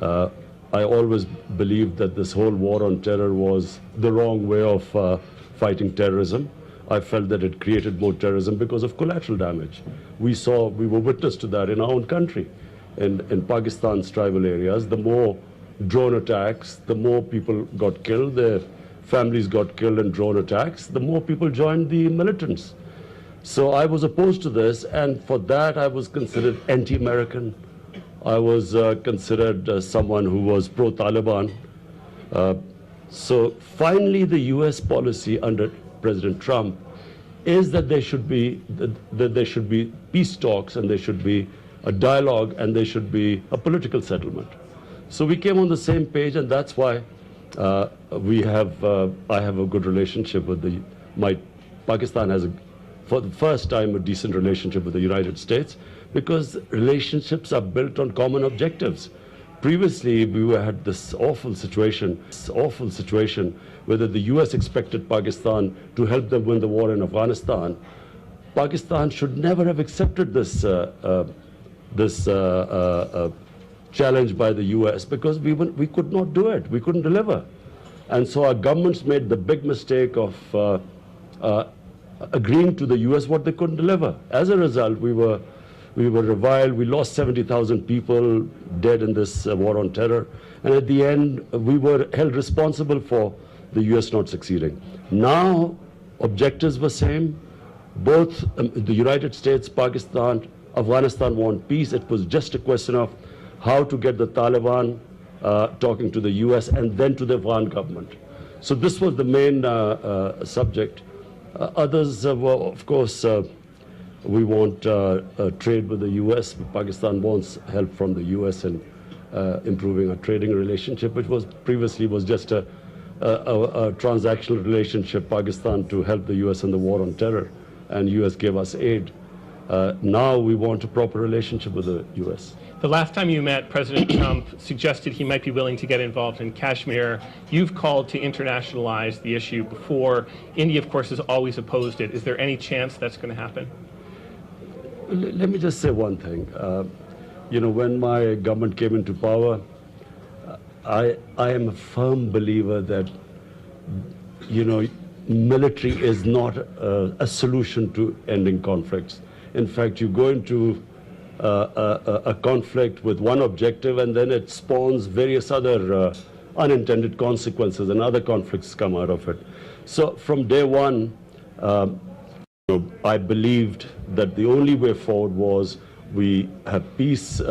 I always believed that this whole war on terror was the wrong way of fighting terrorism. I felt that it created more terrorism because of collateral damage. We were witness to that in our own country. In Pakistan's tribal areas, the more drone attacks, the more people got killed, their families got killed in drone attacks, the more people joined the militants. So I was opposed to this, and for that I was considered anti-American. I was considered someone who was pro-Taliban. So finally the US policy under President Trump is that there should be peace talks, and there should be a dialogue, and there should be a political settlement. So we came on the same page, and that's why I have a good relationship with Pakistan has, for the first time, a decent relationship with the United States, because relationships are built on common objectives. Previously, we had this awful situation whether the US expected Pakistan to help them win the war in Afghanistan. Pakistan should never have accepted this challenge by the US, because we could not do it, we couldn't deliver. And so our governments made the big mistake of agreeing to the US what they couldn't deliver. As a result, we were reviled. We lost 70,000 people dead in this war on terror. And at the end, we were held responsible for the US not succeeding. Now, objectives were same. Both the United States, Pakistan, Afghanistan want peace. It was just a question of how to get the Taliban talking to the US and then to the Afghan government. So this was the main subject. Others were, of course, we want trade with the US. Pakistan wants help from the US in improving our trading relationship, which was previously just a transactional relationship, Pakistan to help the US in the war on terror, and US gave us aid. Now we want a proper relationship with the US. The last time you met, President Trump suggested he might be willing to get involved in Kashmir. You've called to internationalize the issue before. India, of course, has always opposed it. Is there any chance that's going to happen? Let me just say one thing. When my government came into power, I am a firm believer that, military is not a solution to ending conflicts. In fact, you go into a conflict with one objective, and then it spawns various other unintended consequences, and other conflicts come out of it. So from day one, I believed that the only way forward was we have peace,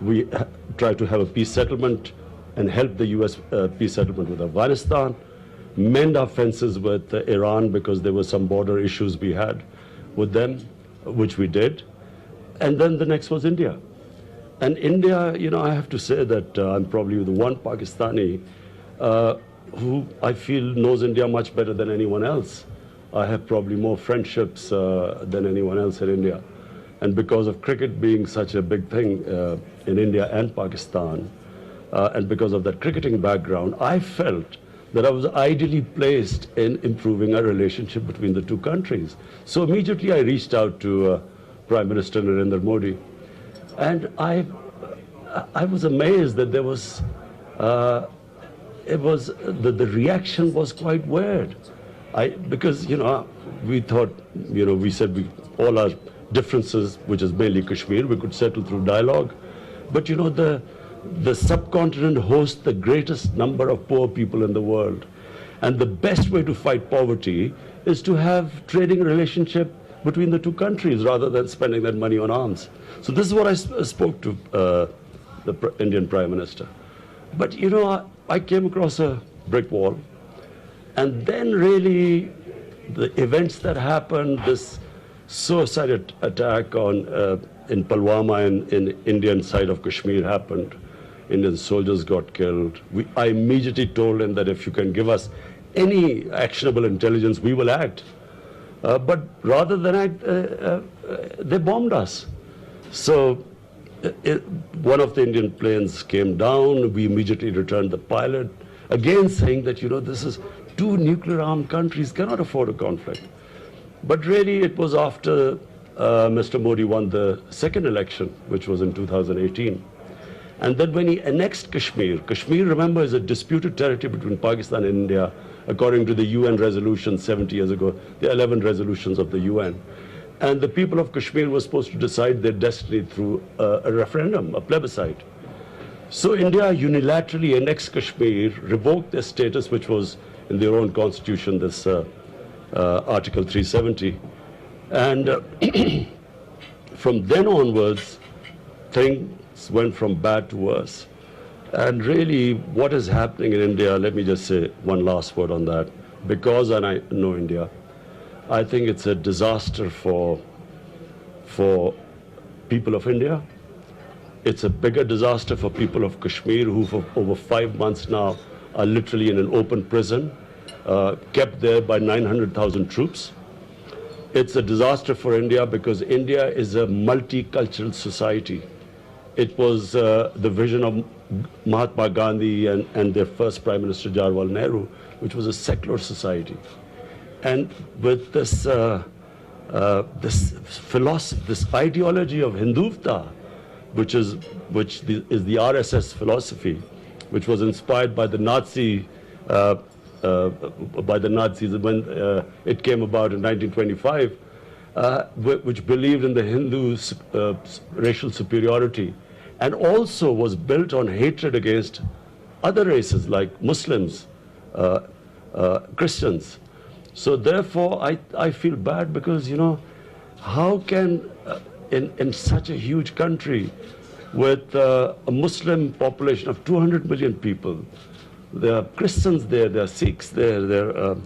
we try to have a peace settlement and help the US peace settlement with Afghanistan, mend our fences with Iran, because there were some border issues we had with them, which we did. And then the next was India. And India, I have to say that I'm probably the one Pakistani who I feel knows India much better than anyone else. I have probably more friendships than anyone else in India. And because of cricket being such a big thing in India and Pakistan, and because of that cricketing background, I felt that I was ideally placed in improving our relationship between the two countries. So immediately I reached out to Prime Minister Narendra Modi, and I was amazed that there was, the reaction was quite weird. Because we thought, we said all our differences, which is mainly Kashmir, we could settle through dialogue. But the subcontinent hosts the greatest number of poor people in the world. And the best way to fight poverty is to have trading relationship between the two countries rather than spending that money on arms. So this is what I spoke to the Indian Prime Minister. But I came across a brick wall. And then really the events that happened, this suicide attack in Pulwama in Indian side of Kashmir happened. Indian soldiers got killed. I immediately told him that if you can give us any actionable intelligence, we will act. But rather than act, they bombed us. So one of the Indian planes came down. We immediately returned the pilot, again saying that, this is two nuclear-armed countries cannot afford a conflict. But really, it was after Mr. Modi won the second election, which was in 2018. And then when he annexed Kashmir, Kashmir, remember, is a disputed territory between Pakistan and India, according to the UN resolution 70 years ago, the 11 resolutions of the UN. And the people of Kashmir were supposed to decide their destiny through a referendum, a plebiscite. So India unilaterally annexed Kashmir, revoked their status, which was in their own constitution, this Article 370. And from then onwards, things went from bad to worse. And really, what is happening in India, let me just say one last word on that. Because I know India, I think it's a disaster for people of India. It's a bigger disaster for people of Kashmir, who for over 5 months now are literally in an open prison, kept there by 900,000 troops. It's a disaster for India because India is a multicultural society. It was the vision of Mahatma Gandhi and their first Prime Minister Jawaharlal Nehru, which was a secular society. And with this philosophy, this ideology of Hindutva, which is the RSS philosophy, which was inspired by the Nazis when it came about in 1925, which believed in the Hindu racial superiority, and also was built on hatred against other races like Muslims, Christians. So therefore, I feel bad because, you know, how can in such a huge country with a Muslim population of 200 million people, there are Christians there, there are Sikhs there are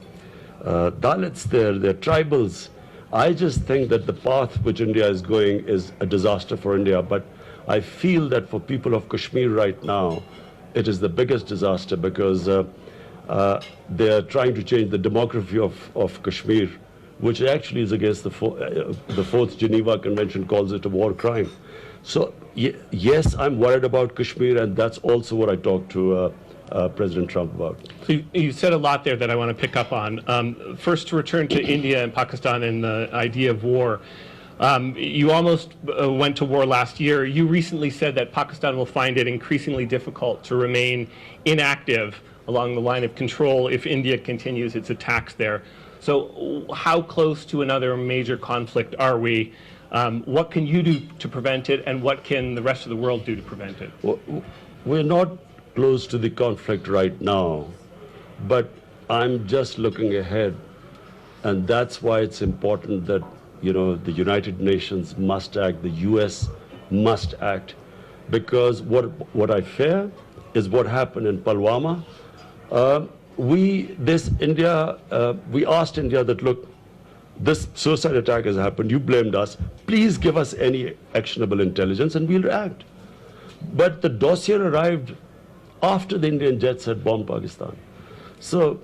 Dalits there are tribals. I just think that the path which India is going is a disaster for India. But I feel that for people of Kashmir right now, it is the biggest disaster because they are trying to change the demography of Kashmir, which actually is against the Fourth Geneva Convention, calls it a war crime. So yes, I'm worried about Kashmir, and that's also what I talked to President Trump about. So you said a lot there that I want to pick up on. First, to return to India and Pakistan and the idea of war. You almost went to war last year. You recently said that Pakistan will find it increasingly difficult to remain inactive along the line of control if India continues its attacks there. So how close to another major conflict are we? What can you do to prevent it, and what can the rest of the world do to prevent it? Well, we're not close to the conflict right now, but I'm just looking ahead, and that's why it's important that, you know, the United Nations must act, the US must act, because what I fear is what happened in Pulwama. We asked India that, look, this suicide attack has happened, you blamed us, please give us any actionable intelligence and we'll react. But the dossier arrived after the Indian jets had bombed Pakistan. So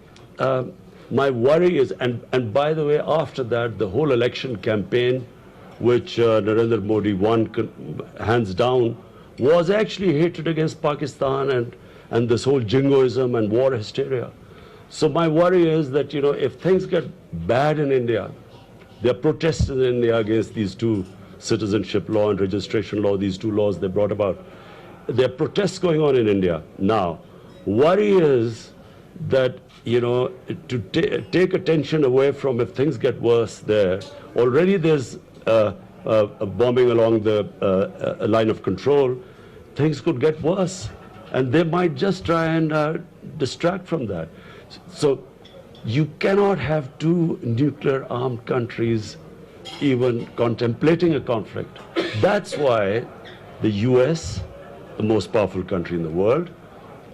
my worry is, and by the way, after that, the whole election campaign, which Narendra Modi won hands down, was actually hatred against Pakistan and this whole jingoism and war hysteria. So my worry is that, you know, if things get bad in India, there are protests in India against these two, citizenship law and registration law, these two laws they brought about. There are protests going on in India now. Worry is that, you know, to take attention away from if things get worse there. Already there's a bombing along the line of control. Things could get worse, and they might just try and distract from that. So you cannot have two nuclear-armed countries even contemplating a conflict. That's why the US, the most powerful country in the world,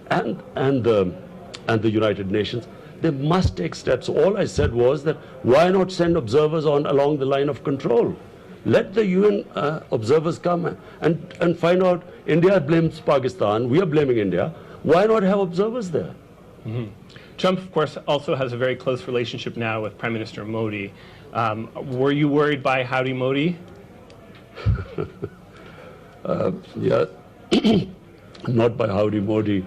and the United Nations, they must take steps. All I said was that why not send observers along the line of control? Let the UN observers come and find out. India blames Pakistan, we are blaming India. Why not have observers there? Mm-hmm. Trump, of course, also has a very close relationship now with Prime Minister Modi. Were you worried by Howdy Modi? Yeah, not by Howdy Modi,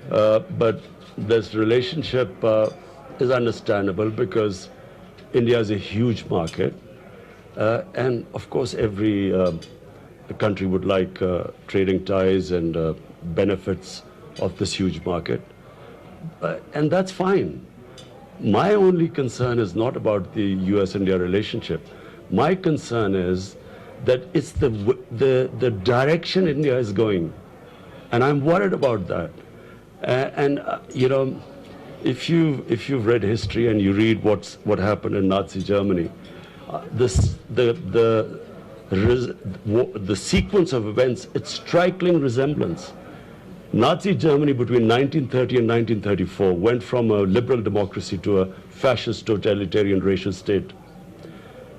but this relationship is understandable because India is a huge market, and of course every a country would like trading ties and benefits of this huge market. And that's fine. My only concern is not about the US-India relationship. My concern is that it's the direction India is going. And I'm worried about that. You know, if you've read history and you read what happened in Nazi Germany, the sequence of events, it's striking resemblance. Nazi Germany between 1930 and 1934 went from a liberal democracy to a fascist, totalitarian, racial state.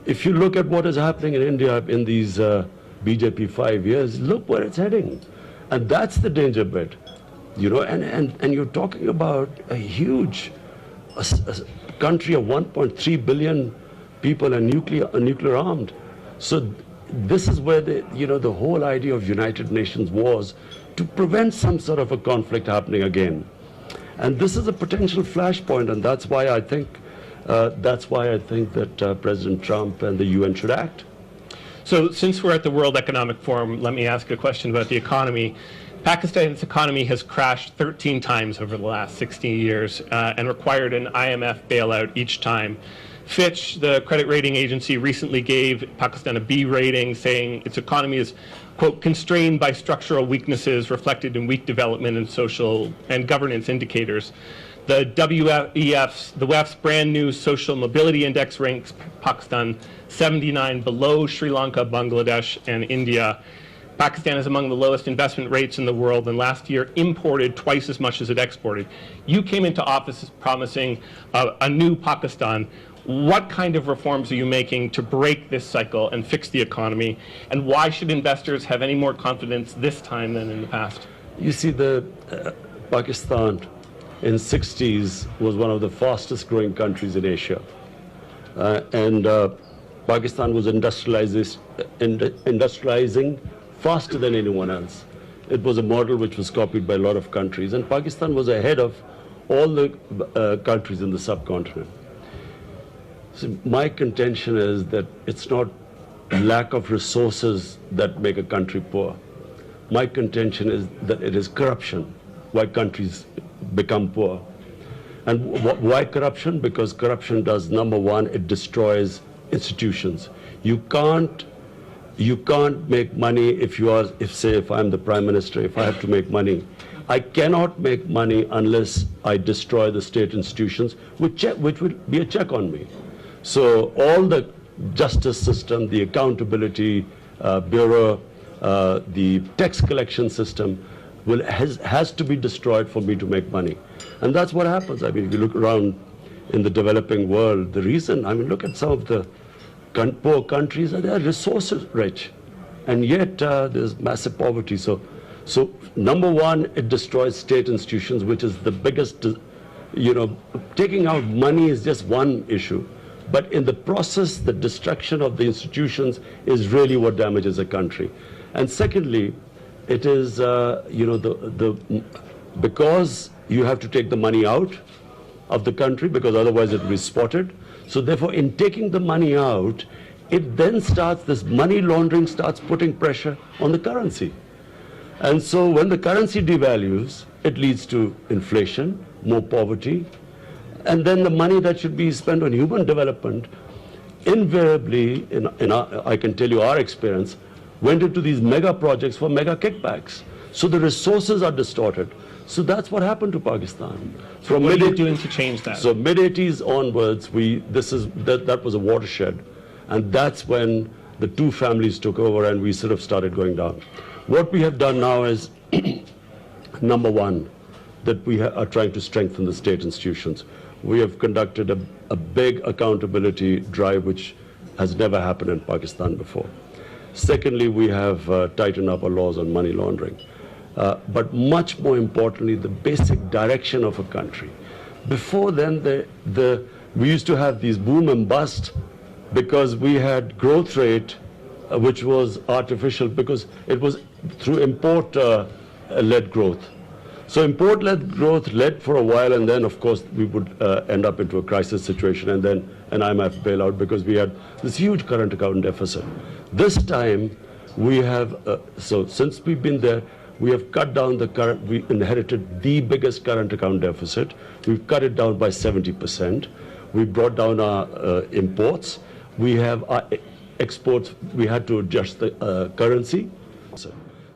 If you look at what is happening in India in these BJP 5 years, look where it's heading. And that's the danger bit. You know, and you're talking about a huge a country of 1.3 billion people and nuclear armed. So this is where the whole idea of United Nations was to prevent some sort of a conflict happening again. And this is a potential flashpoint, and that's why I think that President Trump and the UN should act. So since we're at the World Economic Forum, let me ask a question about the economy. Pakistan's economy has crashed 13 times over the last 16 years and required an IMF bailout each time. Fitch, the credit rating agency, recently gave Pakistan a B rating, saying its economy is, quote, constrained by structural weaknesses reflected in weak development and social and governance indicators. The WEF's brand new social mobility index ranks Pakistan 79 below Sri Lanka, Bangladesh, and India. Pakistan is among the lowest investment rates in the world, and last year imported twice as much as it exported. You came into office promising a new Pakistan. What kind of reforms are you making to break this cycle and fix the economy? And why should investors have any more confidence this time than in the past? You see, Pakistan in the 60s was one of the fastest growing countries in Asia. Pakistan was industrializing faster than anyone else. It was a model which was copied by a lot of countries, and Pakistan was ahead of all the countries in the subcontinent. So my contention is that it's not lack of resources that make a country poor. My contention is that it is corruption why countries become poor. And why corruption? Because corruption does, number one, it destroys institutions. You can't make money if I'm the Prime Minister, if I have to make money. I cannot make money unless I destroy the state institutions, which would be a check on me. So all the justice system, the accountability bureau, the tax collection system has to be destroyed for me to make money. And that's what happens. I mean, if you look around in the developing world, the reason, I mean, look at some of the poor countries, they are resources rich, and yet there's massive poverty. So number one, it destroys state institutions, which is the biggest, taking out money is just one issue. But in the process, the destruction of the institutions is really what damages a country. And secondly, it is, because you have to take the money out of the country, because otherwise it will be spotted. So therefore, in taking the money out, it then starts, this money laundering starts putting pressure on the currency. And so when the currency devalues, it leads to inflation, more poverty, and then the money that should be spent on human development, invariably, I can tell you our experience, went into these mega projects for mega kickbacks. So the resources are distorted. So that's what happened to Pakistan. So what are you doing to change that? So mid-80s onwards, that was a watershed. And that's when the two families took over and we sort of started going down. What we have done now is, number one, that we are trying to strengthen the state institutions. We have conducted a big accountability drive which has never happened in Pakistan before. Secondly, we have tightened up our laws on money laundering. But much more importantly, the basic direction of a country. Before then, we used to have these boom and bust because we had growth rate which was artificial because it was through import-led growth. So import-led growth led for a while, and then, of course, we would end up into a crisis situation and then an IMF bailout because we had this huge current account deficit. This time, We have, so since we've been there, we have cut down the current, we inherited the biggest current account deficit. We've cut it down by 70%. We brought down our imports. We have our exports, we had to adjust the currency. So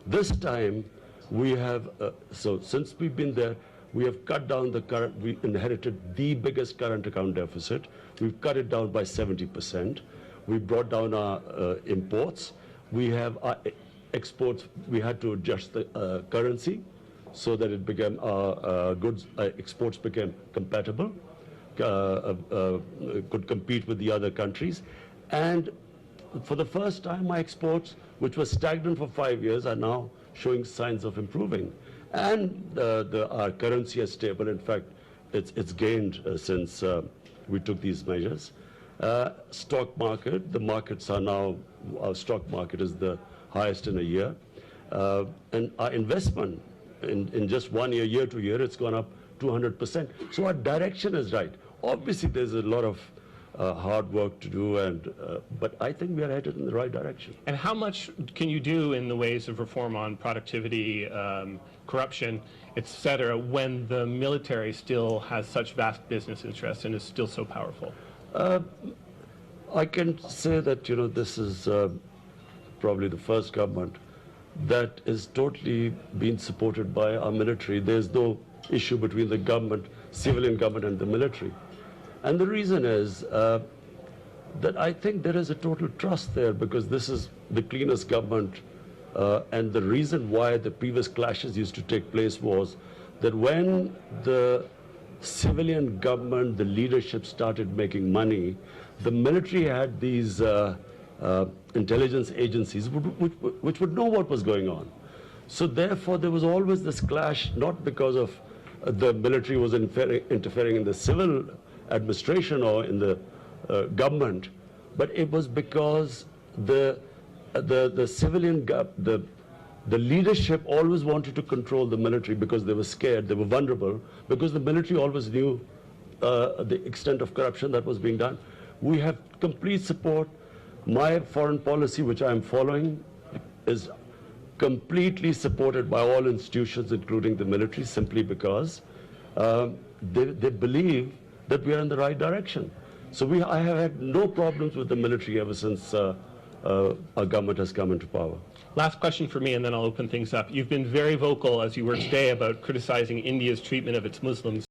this time, we have, so since we've been there, we have cut down the current, we inherited the biggest current account deficit. We've cut it down by 70%. We brought down our imports. We have our exports, we had to adjust the currency so that it became, our goods, exports became compatible, could compete with the other countries. And for the first time, my exports, which were stagnant for 5 years, are now showing signs of improving. And our currency is stable. In fact, it's gained since we took these measures. Stock market, the markets are now, our stock market is the highest in a year. And our investment in just 1 year, year to year, it's gone up 200%. So our direction is right. Obviously, there's a lot of hard work to do, and but I think we are headed in the right direction. And how much can you do in the ways of reform on productivity, corruption, et cetera, when the military still has such vast business interests and is still so powerful? I can say that, you know, this is probably the first government that is totally being supported by our military. There's no issue between the government, civilian government, and the military. And the reason is that I think there is a total trust there, because this is the cleanest government. And the reason why the previous clashes used to take place was that when the civilian government, the leadership started making money, the military had these intelligence agencies which would know what was going on. So therefore, there was always this clash, not because of the military was interfering in the civil administration or in the government, but it was because the civilian, the leadership always wanted to control the military because they were scared, they were vulnerable, because the military always knew the extent of corruption that was being done. We have complete support. My foreign policy, which I am following, is completely supported by all institutions, including the military, simply because they believe that we are in the right direction. So I have had no problems with the military ever since our government has come into power. Last question for me, and then I'll open things up. You've been very vocal, as you were today, about criticizing India's treatment of its Muslims.